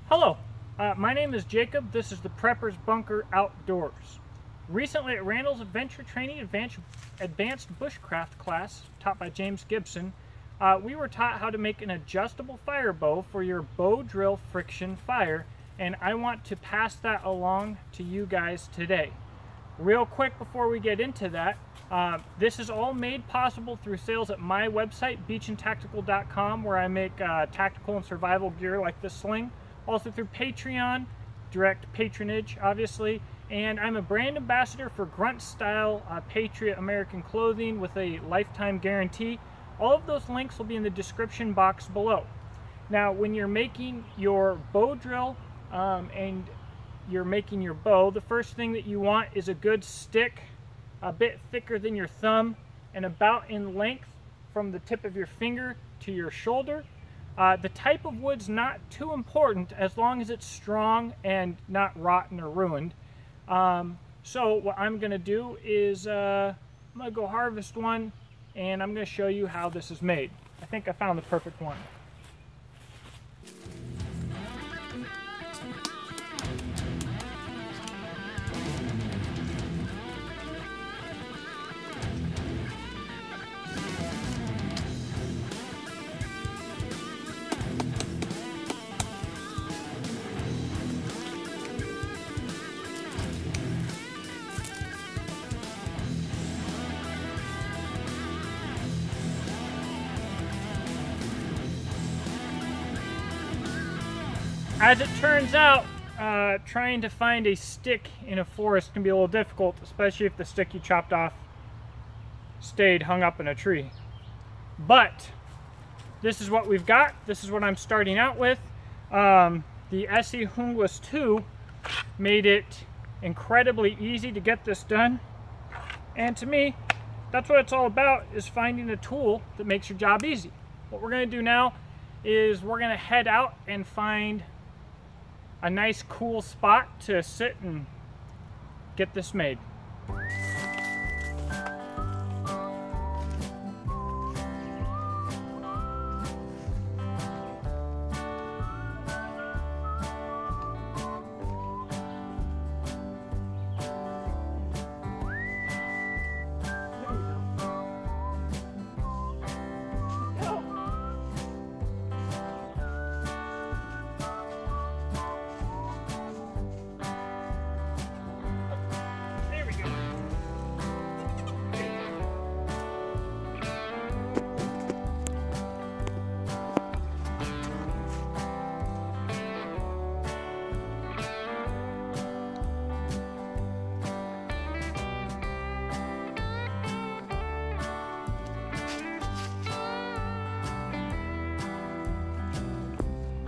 Hello, my name is Jacob. This is the Prepper's Bunker Outdoors. Recently at Randall's Adventure Training Advanced Bushcraft class, taught by James Gibson, we were taught how to make an adjustable fire bow for your bow drill friction fire, and I want to pass that along to you guys today. Real quick before we get into that, this is all made possible through sales at my website, beachandtactical.com, where I make tactical and survival gear like this sling. Also through Patreon, direct patronage, obviously. And I'm a brand ambassador for Grunt Style Patriot American Clothing with a lifetime guarantee. All of those links will be in the description box below. Now, when you're making your bow drill and you're making your bow, the first thing that you want is a good stick, a bit thicker than your thumb, and about in length from the tip of your finger to your shoulder. The type of wood's not too important as long as it's strong and not rotten or ruined. So what I'm going to do is I'm going to go harvest one, and I'm going to show you how this is made. I think I found the perfect one. As it turns out, trying to find a stick in a forest can be a little difficult, especially if the stick you chopped off stayed hung up in a tree. But this is what we've got. This is what I'm starting out with. The ESEE Hungless 2 made it incredibly easy to get this done. And to me, that's what it's all about, is finding a tool that makes your job easy. What we're going to do now is we're going to head out and find a nice cool spot to sit and get this made.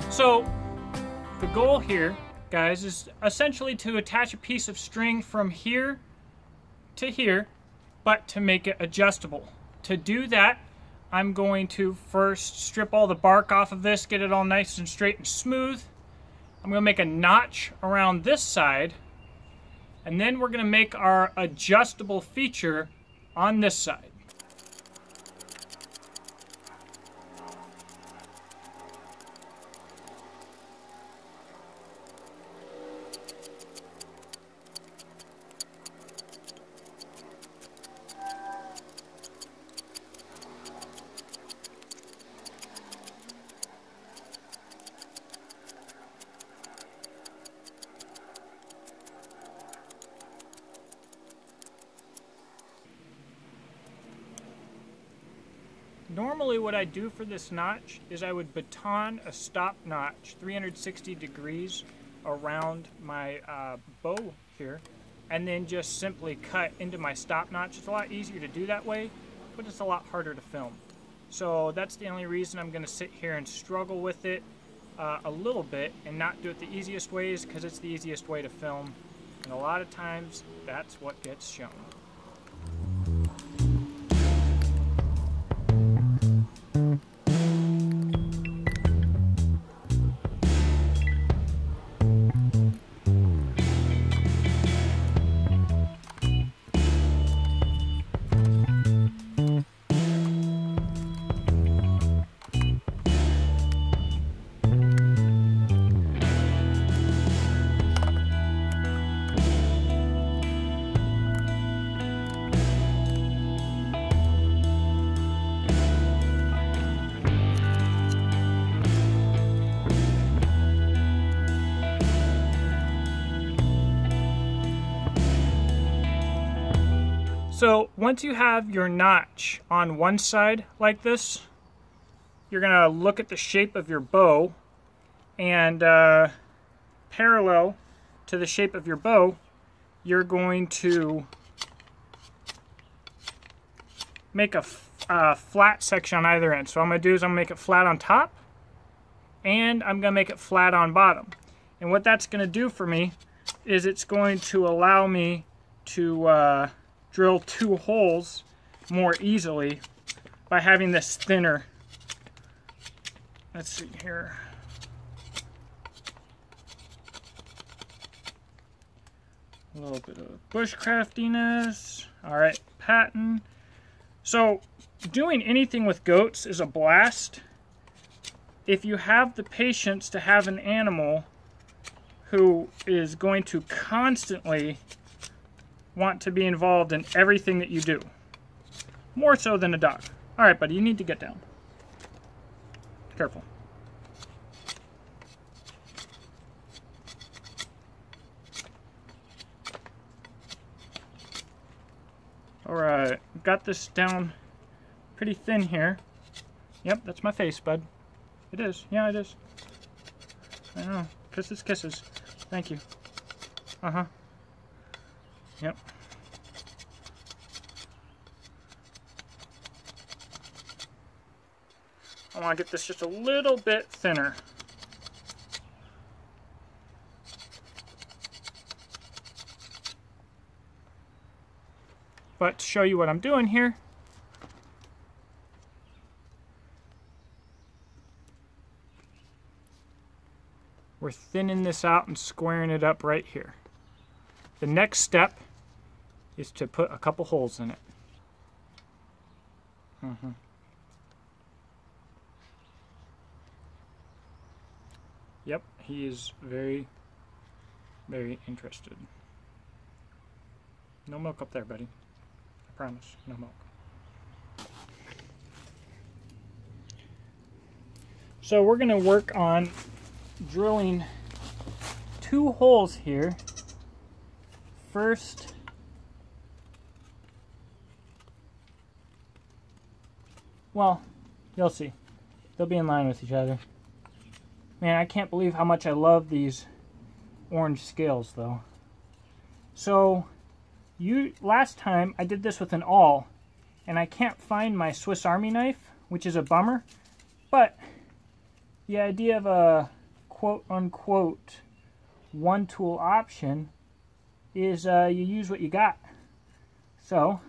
So the goal here, guys, is essentially to attach a piece of string from here to here, but to make it adjustable. To do that, I'm going to first strip all the bark off of this, get it all nice and straight and smooth. I'm going to make a notch around this side, and then we're going to make our adjustable feature on this side. Normally what I do for this notch is I would baton a stop notch 360 degrees around my bow here, and then just simply cut into my stop notch. It's a lot easier to do that way, but it's a lot harder to film. So that's the only reason I'm going to sit here and struggle with it a little bit and not do it the easiest way, is because it's the easiest way to film, and a lot of times that's what gets shown. So once you have your notch on one side like this, you're going to look at the shape of your bow, and parallel to the shape of your bow, you're going to make a flat section on either end. So what I'm going to do is I'm going to make it flat on top, and I'm going to make it flat on bottom. And what that's going to do for me is it's going to allow me to drill 2 holes more easily by having this thinner. Let's see here. A little bit of bushcraftiness. All right, pattern. So doing anything with goats is a blast if you have the patience to have an animal who is going to constantly want to be involved in everything that you do. More so than a dog. All right, buddy, you need to get down. Careful. All right, got this down pretty thin here. Yep, that's my face, bud. It is. Yeah, it is. I know. Kisses, kisses. Thank you. Uh-huh. Yep. I want to get this just a little bit thinner. But to show you what I'm doing here, we're thinning this out and squaring it up right here. The next step is to put a couple holes in it. Yep, he is very, very interested. No milk up there, buddy. I promise, no milk. So we're going to work on drilling 2 holes here. First, well, you'll see. They'll be in line with each other. Man, I can't believe how much I love these orange scales, though. So, last time I did this with an awl, and I can't find my Swiss Army knife, which is a bummer. But the idea of a quote-unquote one-tool option is you use what you got. So,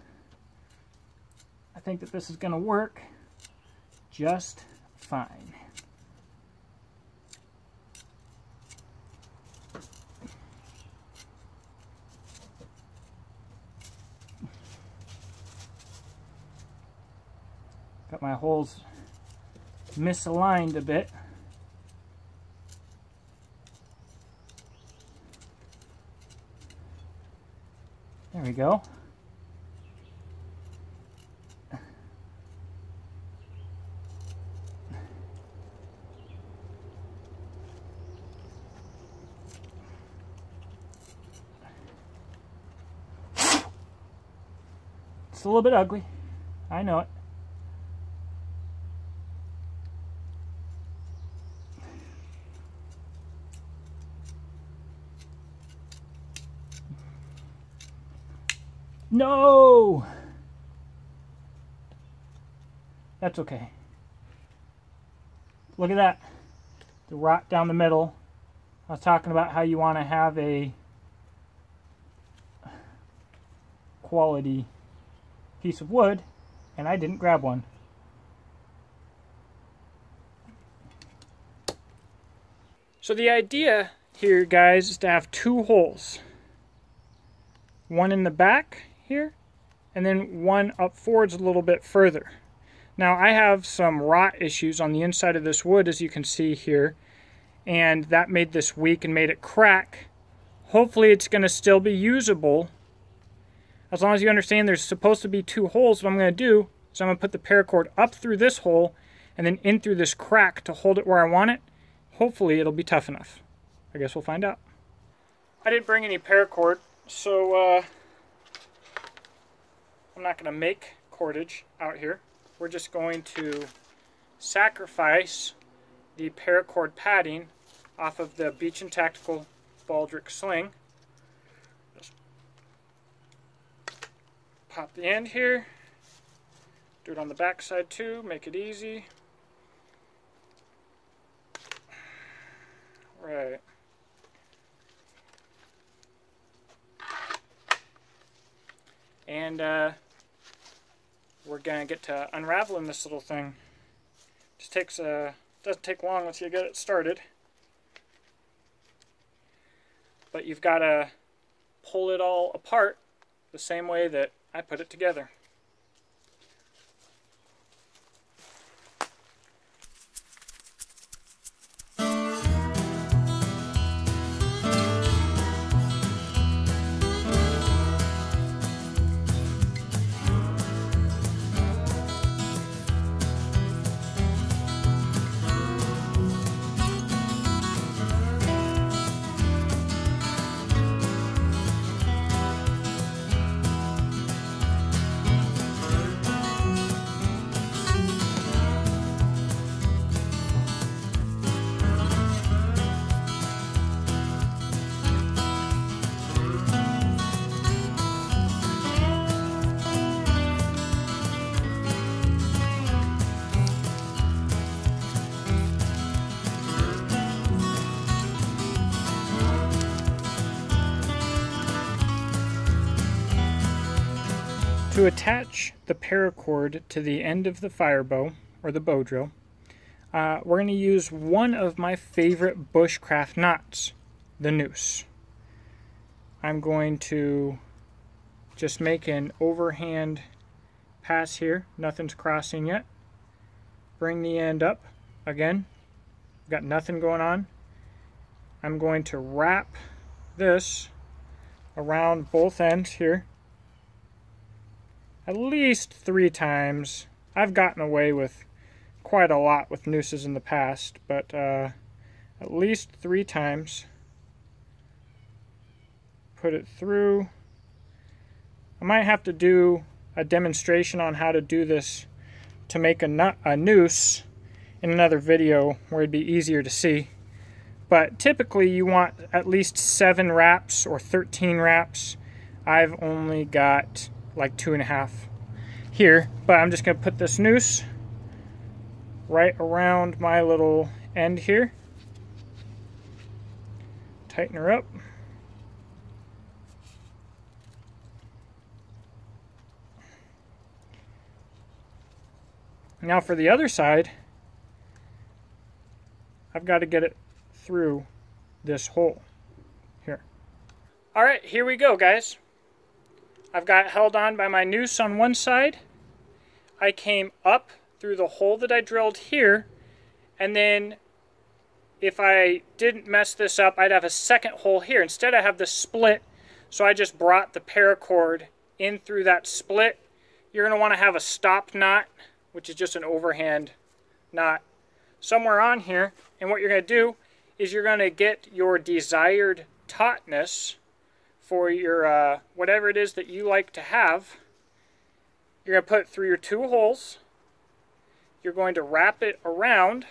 I think that this is going to work just fine. Got my holes misaligned a bit. There we go. It's a little bit ugly. I know it. No! That's okay. Look at that. The rot down the middle. I was talking about how you want to have a quality piece of wood, and I didn't grab one. So the idea here, guys, is to have 2 holes. One in the back here, and then one up forwards a little bit further. Now I have some rot issues on the inside of this wood, as you can see here, and that made this weak and made it crack. Hopefully it's going to still be usable, as long as you understand there's supposed to be 2 holes. What I'm going to do is I'm going to put the paracord up through this hole and then in through this crack to hold it where I want it. Hopefully it'll be tough enough. I guess we'll find out. I didn't bring any paracord, so I'm not going to make cordage out here. We're just going to sacrifice the paracord padding off of the Beach & Tactical Baldric sling. Just pop the end here. Do it on the back side too, make it easy. Right. And we're gonna get to unraveling this little thing. Just doesn't take long once you get it started. But you've got to pull it all apart the same way that I put it together. To attach the paracord to the end of the fire bow, or the bow drill, we're going to use one of my favorite bushcraft knots, the noose. I'm going to just make an overhand pass here, nothing's crossing yet. Bring the end up, again, got nothing going on. I'm going to wrap this around both ends here. At least 3 times. I've gotten away with quite a lot with nooses in the past, but at least 3 times. Put it through. I might have to do a demonstration on how to do this to make a noose in another video where it'd be easier to see. But typically you want at least 7 wraps or 13 wraps. I've only got like 2.5 here, but I'm just going to put this noose right around my little end here. Tighten her up. Now for the other side, I've got to get it through this hole here. Alright, here we go, guys. I've got it held on by my noose on one side. I came up through the hole that I drilled here, and then if I didn't mess this up, I'd have a second hole here. Instead I have this split, so I just brought the paracord in through that split. You're going to want to have a stop knot, which is just an overhand knot, somewhere on here, and what you're going to do is you're going to get your desired tautness for your whatever it is that you like to have. You're going to put it through your 2 holes. You're going to wrap it around,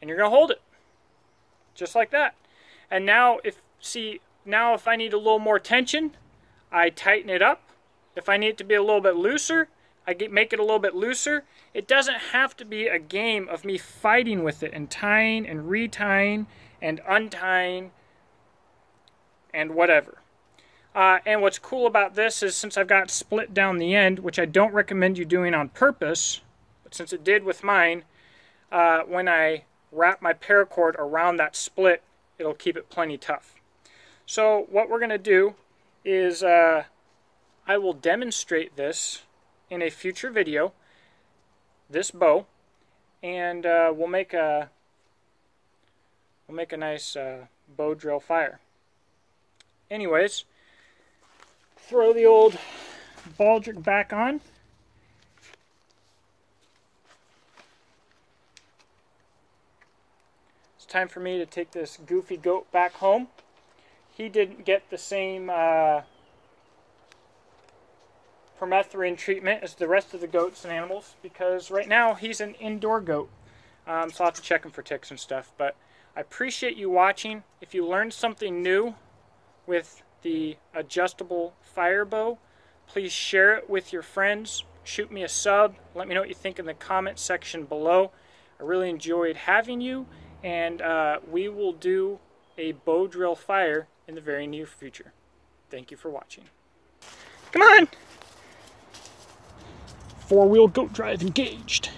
and you're going to hold it just like that. And now if I need a little more tension, I tighten it up. If I need it to be a little bit looser, I make it a little bit looser. It doesn't have to be a game of me fighting with it and tying and retying and untying and whatever. And what's cool about this is, since I've got split down the end, which I don't recommend you doing on purpose, but since it did with mine, when I wrap my paracord around that split, it'll keep it plenty tough. So what we're going to do is I will demonstrate this in a future video, this bow, and we'll make a nice bow drill fire. Anyways, throw the old baldric back on. It's time for me to take this goofy goat back home. He didn't get the same permethrin treatment as the rest of the goats and animals, because right now he's an indoor goat. So I'll have to check him for ticks and stuff. But I appreciate you watching. If you learned something new with the adjustable fire bow, please share it with your friends. Shoot me a sub. Let me know what you think in the comment section below. I really enjoyed having you, and we will do a bow drill fire in the very near future. Thank you for watching. Come on! Four-wheel goat drive engaged.